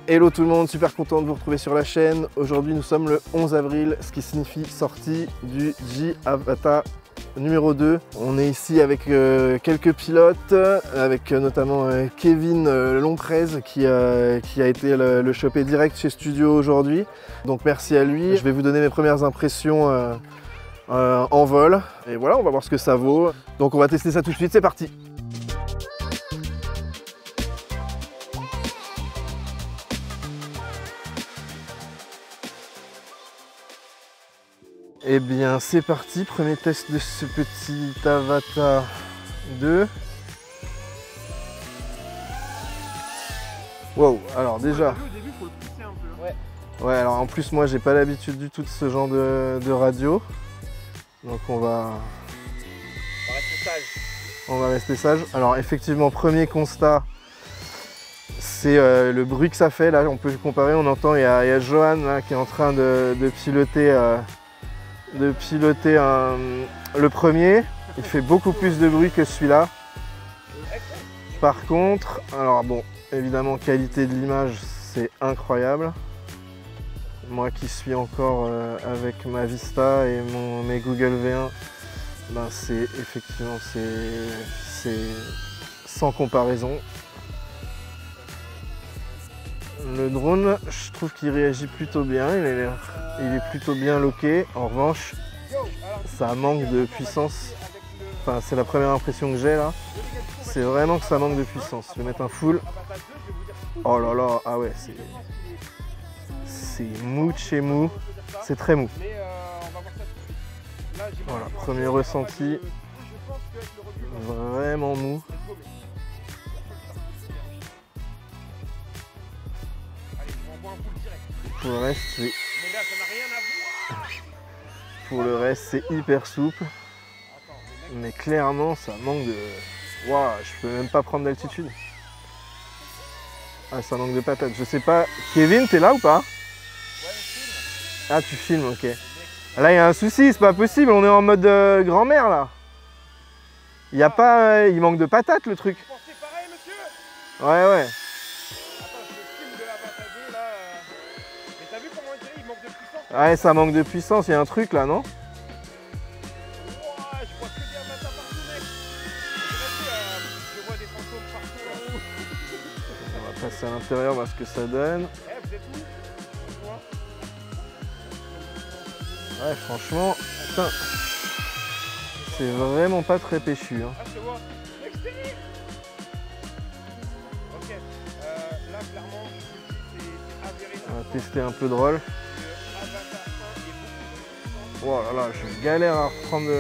Hello tout le monde, super content de vous retrouver sur la chaîne. Aujourd'hui nous sommes le 11 avril, ce qui signifie sortie du J-Avata numéro 2. On est ici avec quelques pilotes, avec notamment Kevin Lomprez qui a été le choper direct chez Studio aujourd'hui. Donc merci à lui. Je vais vous donner mes premières impressions en vol. Et voilà, on va voir ce que ça vaut. Donc on va tester ça tout de suite, c'est parti! Eh bien c'est parti, premier test de ce petit Avata 2. Wow, alors déjà... Au début, faut le pousser un peu. Ouais, alors en plus moi j'ai pas l'habitude du tout de ce genre de radio. Donc on va rester sage. On va rester sage. Alors effectivement, premier constat, c'est le bruit que ça fait. Là on peut comparer, on entend, il y a Johan là, qui est en train de piloter... le premier. Il fait beaucoup plus de bruit que celui-là. Par contre, alors bon, évidemment qualité de l'image c'est incroyable. Moi qui suis encore avec ma Vista et mes Google V1, ben c'est effectivement c'est sans comparaison. Le drone, je trouve qu'il réagit plutôt bien, il est plutôt bien loqué. En revanche, ça manque de puissance. Enfin, c'est la première impression que j'ai là. C'est vraiment que ça manque de puissance. Je vais mettre un full. Oh là là, ah ouais, c'est mou de chez mou. C'est très mou. Voilà, premier ressenti. Vraiment mou. Pour le reste, c'est hyper souple. Mais clairement, ça manque de... Waouh, je peux même pas prendre d'altitude. Ah, ça manque de patate. Je sais pas... Kevin, t'es là ou pas? Ah, tu filmes, ok. Là, il y a un souci, c'est pas possible. On est en mode grand-mère, là. Il y a pas... il manque de patate, le truc. Ouais, ouais. Ouais, ça manque de puissance, il y a un truc là, non? On va passer à l'intérieur, voir ce que ça donne. Ouais, franchement, putain, c'est vraiment pas très péchu. Hein. On va tester un peu de roll. Oh là là, je galère à reprendre.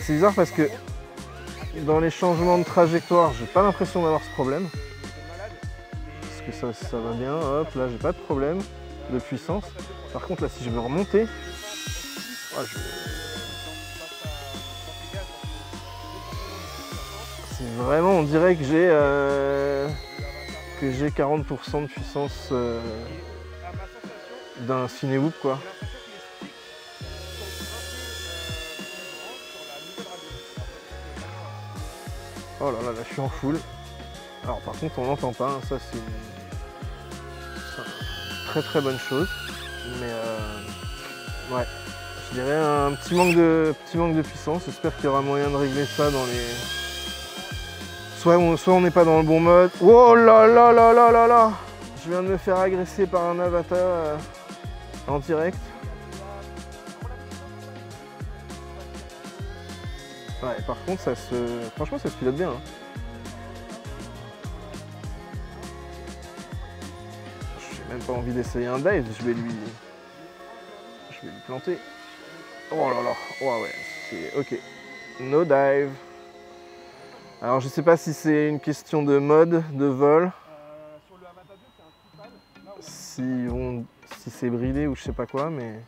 C'est bizarre parce que dans les changements de trajectoire, j'ai pas l'impression d'avoir ce problème. Parce que ça va bien. Hop, là, j'ai pas de problème de puissance. Par contre, là, si je veux remonter, oh, c'est vraiment, on dirait que j'ai 40% de puissance d'un Cinewoop, quoi. Oh là là, là je suis en full. Alors par contre on n'entend pas, hein, ça c'est une très très bonne chose. Mais ouais, je dirais un petit manque de puissance. J'espère qu'il y aura moyen de régler ça dans les... Soit on n'est pas dans le bon mode. Oh là là là là là là! Je viens de me faire agresser par un Avata en direct. Ouais, par contre, franchement, ça se pilote bien. Hein. J'ai même pas envie d'essayer un dive, je vais lui planter. Oh là là, oh ouais, c'est ok. No dive. Alors, je sais pas si c'est une question de mode, de vol. Sur le Avata 2, c'est un si c'est bridé ou je sais pas quoi, mais...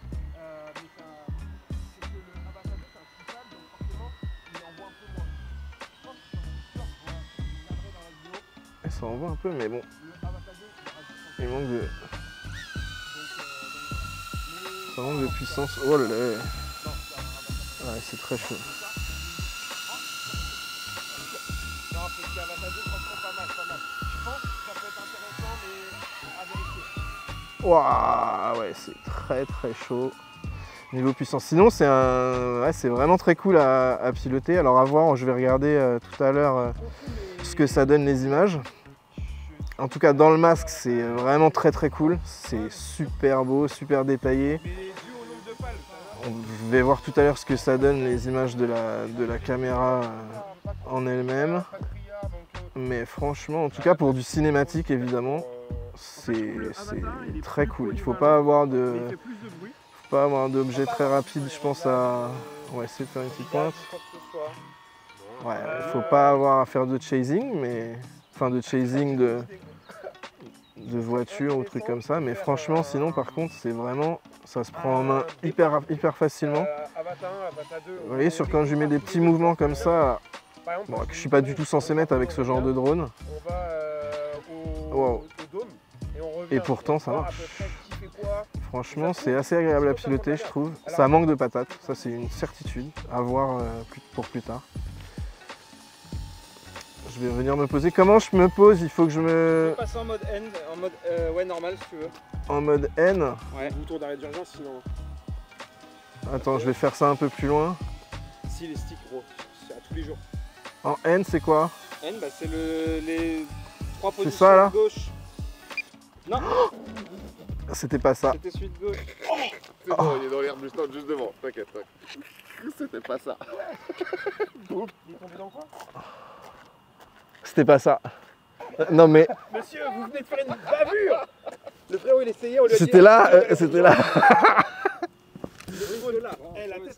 Ça envoie un peu, mais bon. Il manque de... Ça manque de puissance. Oh là là. Ouais, c'est très chaud. Non, parce qu'Avata 2, franchement, pas mal, pas mal. Je pense que ça peut être intéressant, mais à vérifier. Waouh, ouais, c'est très très chaud. Niveau puissance. Sinon, c'est ouais, c'est vraiment très cool à piloter. Alors à voir, je vais regarder tout à l'heure ce que ça donne les images. En tout cas, dans le masque, c'est vraiment très très cool. C'est super beau, super détaillé. Je vais voir tout à l'heure ce que ça donne les images de la caméra en elle-même. Mais franchement, en tout cas pour du cinématique évidemment, c'est très cool. Il ne faut pas avoir d'objet très rapide, je pense à... On va essayer de faire une petite pointe. Ouais, il ne faut pas avoir à faire de chasing, mais... Enfin de chasing de voiture ou trucs comme ça. Mais franchement, sinon par contre, c'est vraiment... Ça se prend en main hyper facilement. Vous voyez, sur quand je mets des petits mouvements comme ça, bon, que je suis pas du tout censé mettre avec ce genre de drone. Wow. Et pourtant ça marche. Franchement, c'est assez agréable à piloter, je trouve. Ça manque de patates, ça c'est une certitude. À voir pour plus tard. Je vais venir me poser. Comment je me pose? Il faut que je me... Je vais passer en mode N, en mode ouais, normal si tu veux. En mode N? Ouais. Bouton d'arrêt d'urgence sinon. Attends, je vais faire ça un peu plus loin. Si, les sticks gros, c'est à tous les jours. En N, c'est quoi? N, bah c'est les 3 positions c'est ça, là gauche. Non. C'était pas ça. C'était celui de gauche. Oh, c'est bon, il est dans l'herbe juste devant, t'inquiète. C'était pas ça. Il est tombé dans quoi? C'était pas ça. Non mais... Monsieur, vous venez de faire une bavure. Le frérot il essayait, on lui a dit... C'était là, c'était là. Le frérot là. Eh, la tête,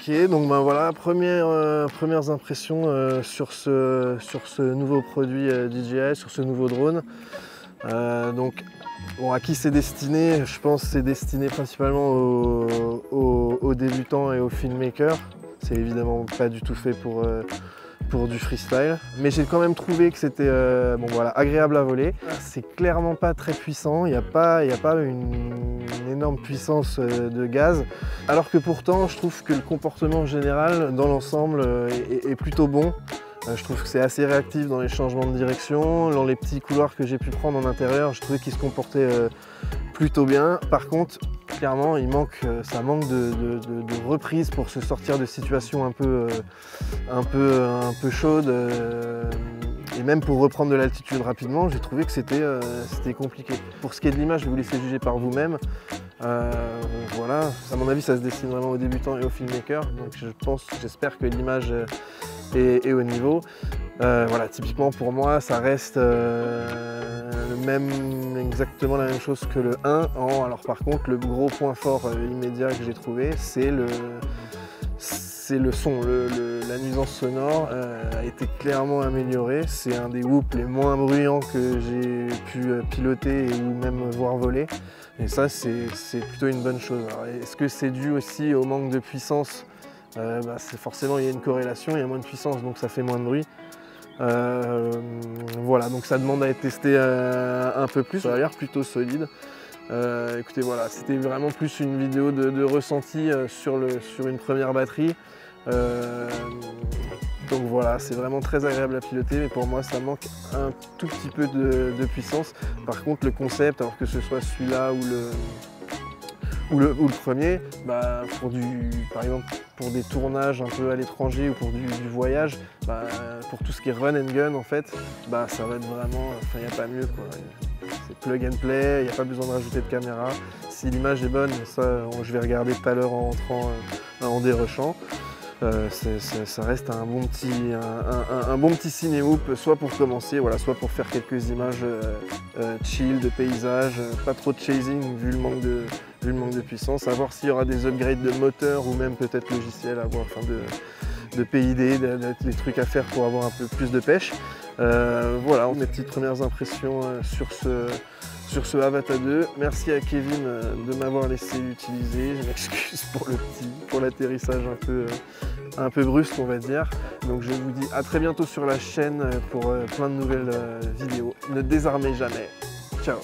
Ok, donc ben voilà, premières impressions sur ce nouveau produit DJI, sur ce nouveau drone. Donc, bon, à qui c'est destiné? Je pense que c'est destiné principalement aux débutants et aux filmmakers. C'est évidemment pas du tout fait pour du freestyle. Mais j'ai quand même trouvé que c'était bon, voilà, agréable à voler. C'est clairement pas très puissant, il n'y a pas une énorme puissance de gaz. Alors que pourtant, je trouve que le comportement général dans l'ensemble est plutôt bon. Je trouve que c'est assez réactif dans les changements de direction. Dans les petits couloirs que j'ai pu prendre en intérieur, je trouvais qu'il se comportait plutôt bien. Par contre, clairement, ça manque de reprise pour se sortir de situations un peu chaudes. Et même pour reprendre de l'altitude rapidement, j'ai trouvé que c'était compliqué. Pour ce qui est de l'image, je vais vous laisser juger par vous-même. Voilà, à mon avis, ça se destine vraiment aux débutants et aux filmmakers. Donc j'espère que l'image est au niveau. Voilà, typiquement pour moi, ça reste exactement la même chose que le 1. Alors par contre, le gros point fort immédiat que j'ai trouvé, c'est le son. La nuisance sonore a été clairement améliorée. C'est un des whoops les moins bruyants que j'ai pu piloter ou même voir voler. Et ça, c'est plutôt une bonne chose. Est-ce que c'est dû aussi au manque de puissance? Forcément, il y a une corrélation, il y a moins de puissance, donc ça fait moins de bruit. Voilà, donc ça demande à être testé un peu plus. Ça a l'air plutôt solide. Écoutez, voilà, c'était vraiment plus une vidéo de ressenti sur une première batterie. Donc voilà, c'est vraiment très agréable à piloter, mais pour moi ça manque un tout petit peu de puissance. Par contre, le concept, alors que ce soit celui-là ou le premier, par exemple pour des tournages un peu à l'étranger ou pour du voyage, pour tout ce qui est run and gun en fait, ça va être vraiment, il n'y a pas mieux quoi. C'est plug and play, il n'y a pas besoin de rajouter de caméra. Si l'image est bonne, ça je vais regarder tout à l'heure en entrant en dérushant. Ça reste un bon petit ciné-whoop, soit pour commencer, voilà, soit pour faire quelques images chill, de paysage, pas trop de chasing vu le manque de puissance, à voir s'il y aura des upgrades de moteur ou même peut-être logiciel à voir, enfin de PID, des trucs à faire pour avoir un peu plus de pêche. Voilà, mes petites premières impressions sur ce Avata 2. Merci à Kevin de m'avoir laissé l'utiliser. Je m'excuse pour l'atterrissage un peu brusque, on va dire. Donc je vous dis à très bientôt sur la chaîne pour plein de nouvelles vidéos. Ne désarmez jamais. Ciao.